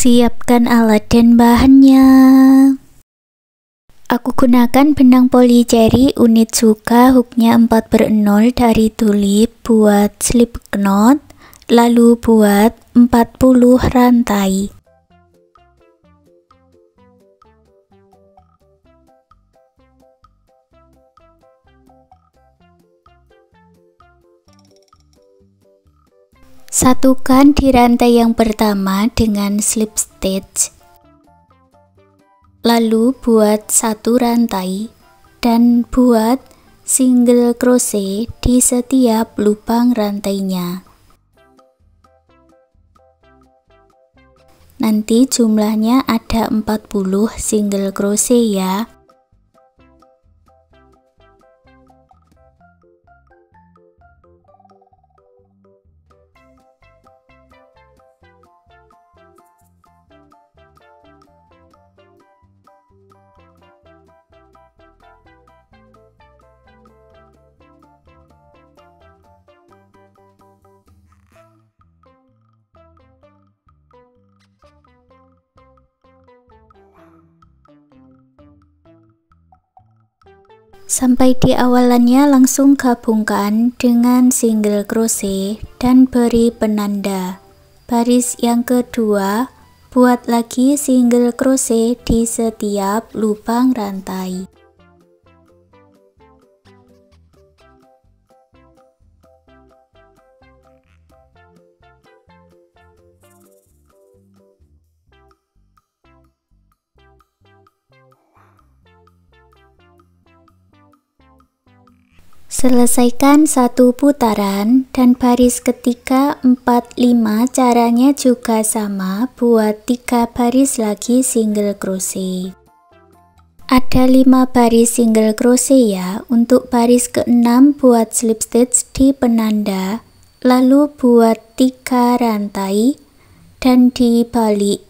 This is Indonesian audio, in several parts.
Siapkan alat dan bahannya. Aku gunakan benang poli cherry unit Suka, hooknya 4/0 dari Tulip buat slip knot, lalu buat 40 rantai. Satukan di rantai yang pertama dengan slip stitch. Lalu buat satu rantai dan buat single crochet di setiap lubang rantainya. Nanti jumlahnya ada 40 single crochet ya. Sampai di awalannya langsung gabungkan dengan single crochet dan beri penanda. Baris yang kedua, buat lagi single crochet di setiap lubang rantai. Selesaikan satu putaran dan baris ketiga 4-5 caranya juga sama, buat 3 baris lagi single crochet. Ada 5 baris single crochet ya. Untuk baris ke-6 buat slip stitch di penanda, lalu buat 3 rantai dan dibalik.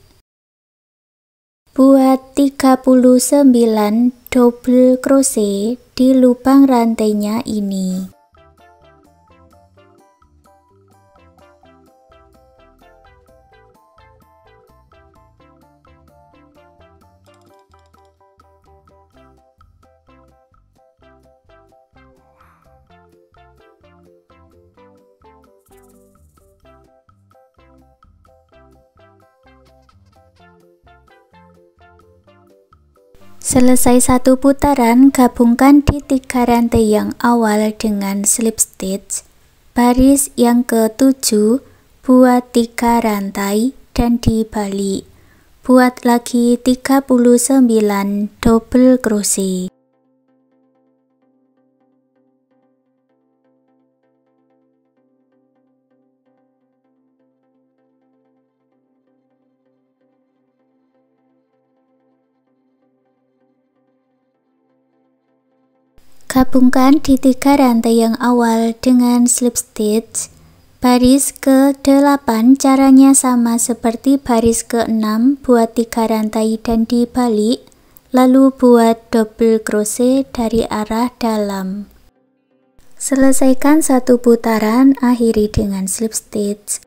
Buat 39 double crochet di lubang rantainya ini. Selesai satu putaran, gabungkan di 3 rantai yang awal dengan slip stitch. Baris yang ke-7 buat 3 rantai dan dibalik. Buat lagi 39 double crochet. Gabungkan di 3 rantai yang awal dengan slip stitch. Baris ke-8 caranya sama seperti baris ke-6, buat 3 rantai dan dibalik, lalu buat double crochet dari arah dalam. Selesaikan satu putaran, akhiri dengan slip stitch.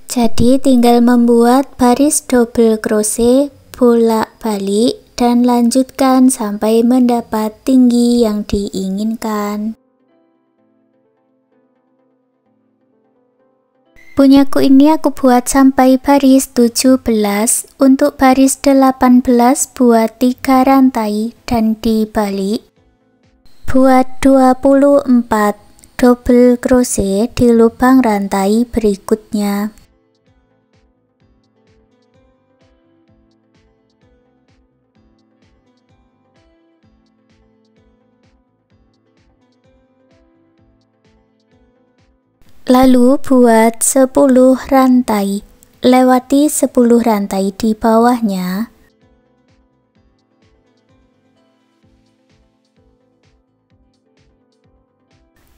Jadi tinggal membuat baris double crochet bolak-balik dan lanjutkan sampai mendapat tinggi yang diinginkan. Punyaku ini aku buat sampai baris 17, untuk baris 18 buat 3 rantai dan dibalik. Buat 24 double crochet di lubang rantai berikutnya. Lalu buat 10 rantai, lewati 10 rantai di bawahnya.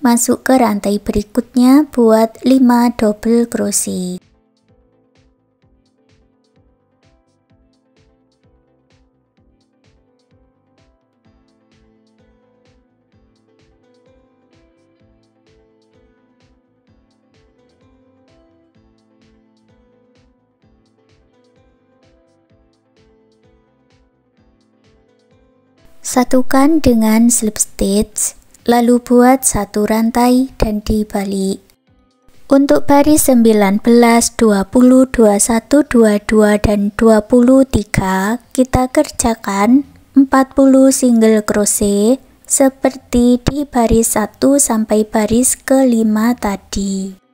Masuk ke rantai berikutnya, buat 5 double crochet. Satukan dengan slip stitch, lalu buat satu rantai dan dibalik. Untuk baris 19, 20, 21, 22, dan 23, kita kerjakan 40 single crochet seperti di baris 1 sampai baris ke-5 tadi.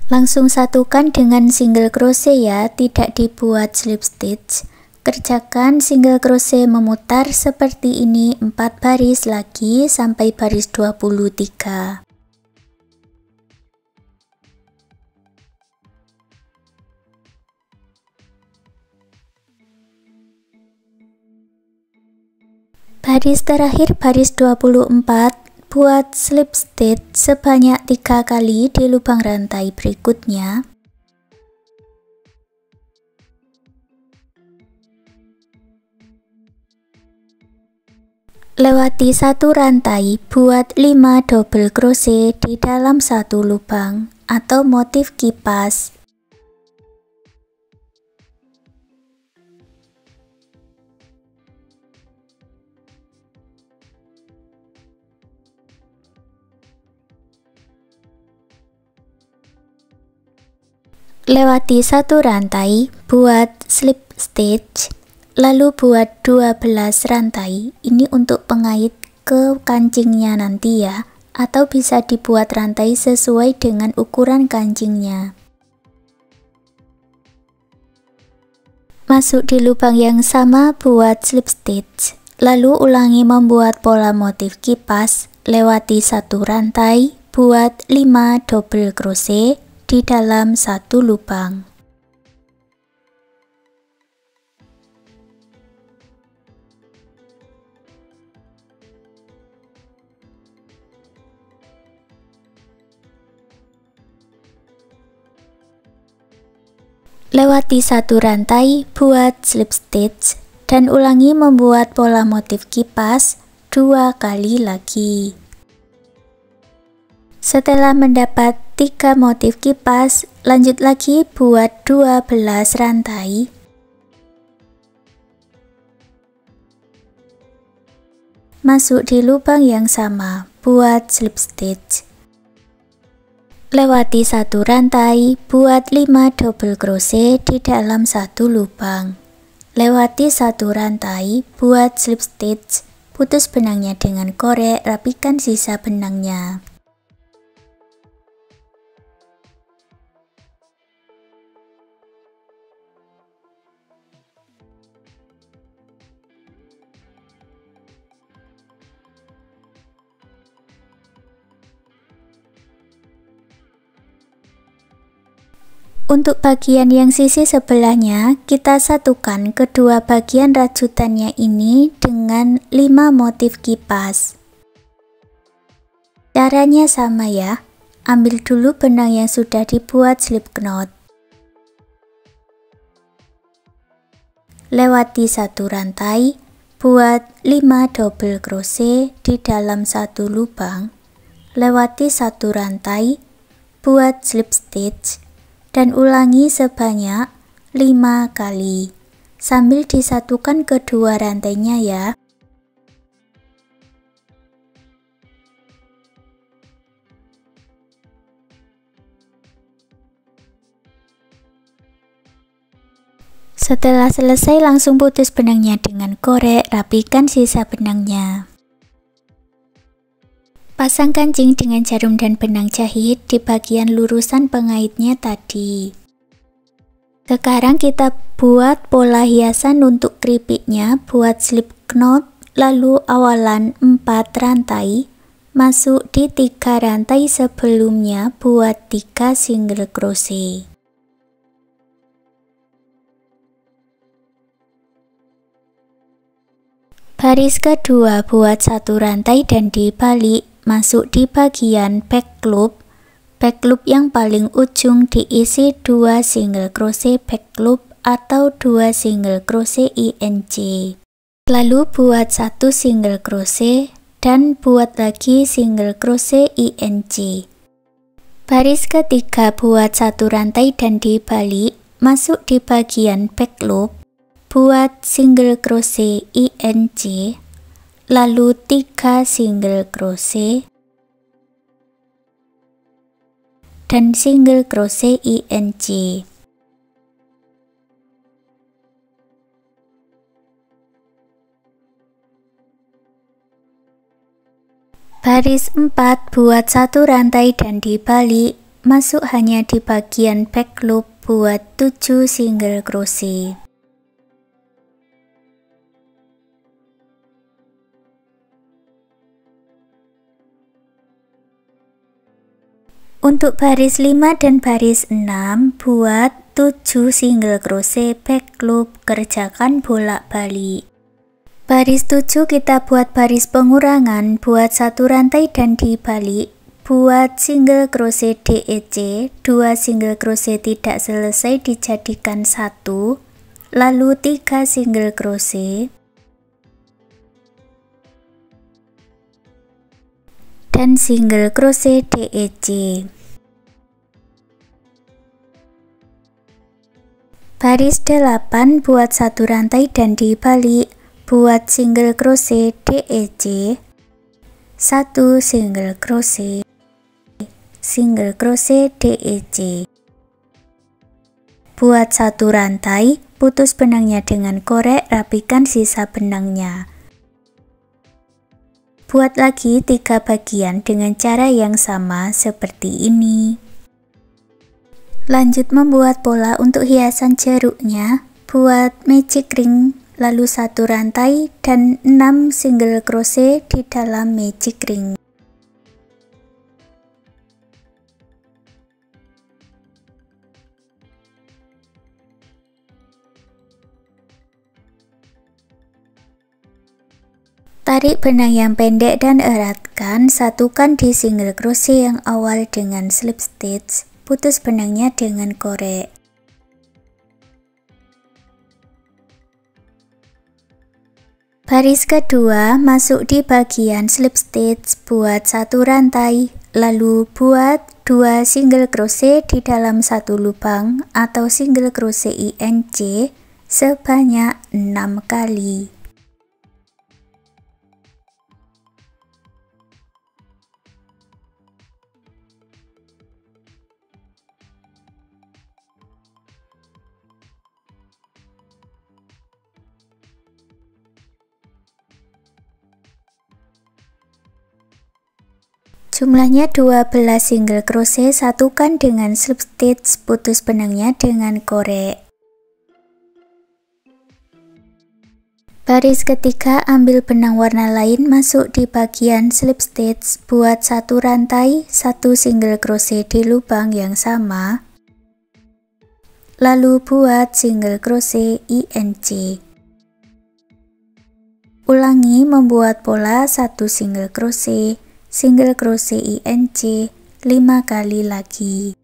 Langsung satukan dengan single crochet ya, tidak dibuat slip stitch. Kerjakan single crochet memutar seperti ini 4 baris lagi sampai baris 23. Baris terakhir baris 24, buat slip stitch sebanyak 3 kali di lubang rantai berikutnya. Lewati satu rantai, buat 5 double crochet di dalam satu lubang atau motif kipas. Lewati satu rantai, buat slip stitch, lalu buat 12 rantai. Ini untuk pengait ke kancingnya nanti ya, atau bisa dibuat rantai sesuai dengan ukuran kancingnya. Masuk di lubang yang sama, buat slip stitch, lalu ulangi membuat pola motif kipas. Lewati satu rantai, buat 5 double crochet di dalam satu lubang. Lewati satu rantai, buat slip stitch, dan ulangi membuat pola motif kipas 2 kali lagi. Setelah mendapat 3 motif kipas, lanjut lagi buat 12 rantai. Masuk di lubang yang sama, buat slip stitch. Lewati satu rantai, buat 5 double crochet di dalam satu lubang. Lewati satu rantai, buat slip stitch, putus benangnya dengan korek, rapikan sisa benangnya. Untuk bagian yang sisi sebelahnya, kita satukan kedua bagian rajutannya ini dengan 5 motif kipas. Caranya sama ya, ambil dulu benang yang sudah dibuat slip knot. Lewati satu rantai, buat 5 double crochet di dalam satu lubang. Lewati satu rantai, buat slip stitch, dan ulangi sebanyak 5 kali sambil disatukan kedua rantainya ya. Setelah selesai, langsung putus benangnya dengan korek, rapikan sisa benangnya. Pasang kancing dengan jarum dan benang jahit di bagian lurusan pengaitnya tadi. Sekarang kita buat pola hiasan untuk keripiknya, buat slip knot, lalu awalan 4 rantai, masuk di 3 rantai sebelumnya, buat 3 single crochet. Baris kedua, buat satu rantai dan dibalik. Masuk di bagian back loop. Back loop yang paling ujung diisi 2 single crochet back loop atau 2 single crochet INC. Lalu buat 1 single crochet dan buat lagi single crochet INC. Baris ketiga buat 1 rantai dan dibalik, masuk di bagian back loop, buat single crochet INC, lalu 3 single crochet dan single crochet INC. Baris 4 buat 1 rantai dan dibalik, masuk hanya di bagian back loop, buat 7 single crochet. Untuk baris 5 dan baris 6 buat 7 single crochet back loop, kerjakan bolak-balik. Baris 7 kita buat baris pengurangan, buat 1 rantai dan dibalik, buat single crochet DEC, 2 single crochet tidak selesai dijadikan 1, lalu 3 single crochet dan single crochet DEC. Baris 8 buat 1 rantai dan dibalik, buat single crochet DEC, 1 single crochet DEC. Buat 1 rantai, putus benangnya dengan korek, rapikan sisa benangnya. Buat lagi 3 bagian dengan cara yang sama seperti ini. Lanjut membuat pola untuk hiasan jeruknya, buat magic ring, lalu 1 rantai dan 6 single crochet di dalam magic ring. Tarik benang yang pendek dan eratkan, satukan di single crochet yang awal dengan slip stitch, putus benangnya dengan korek. Baris kedua masuk di bagian slip stitch, buat 1 rantai, lalu buat 2 single crochet di dalam 1 lubang atau single crochet INC sebanyak 6 kali. Jumlahnya 12 single crochet, satukan dengan slip stitch, putus benangnya dengan korek. Baris ketiga ambil benang warna lain, masuk di bagian slip stitch, buat 1 rantai, 1 single crochet di lubang yang sama, lalu buat single crochet INC. Ulangi membuat pola 1 single crochet INC 5 kali lagi.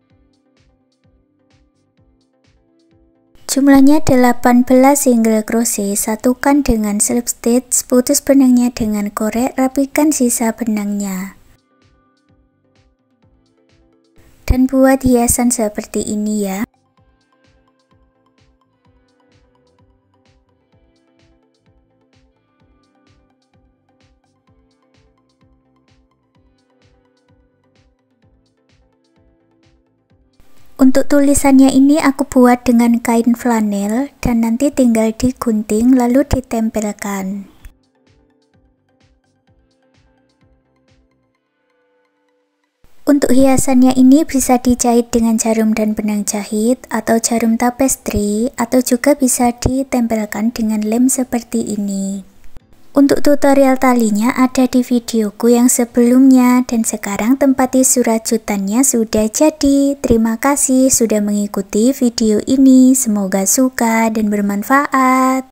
Jumlahnya 18 single crochet, satukan dengan slip stitch, putus benangnya dengan korek, rapikan sisa benangnya. Dan buat hiasan seperti ini ya. Untuk tulisannya ini aku buat dengan kain flanel dan nanti tinggal digunting lalu ditempelkan. Untuk hiasannya ini bisa dijahit dengan jarum dan benang jahit atau jarum tapestri, atau juga bisa ditempelkan dengan lem seperti ini. Untuk tutorial talinya ada di videoku yang sebelumnya, dan sekarang tempati surat jutannya sudah jadi. Terima kasih sudah mengikuti video ini, semoga suka dan bermanfaat.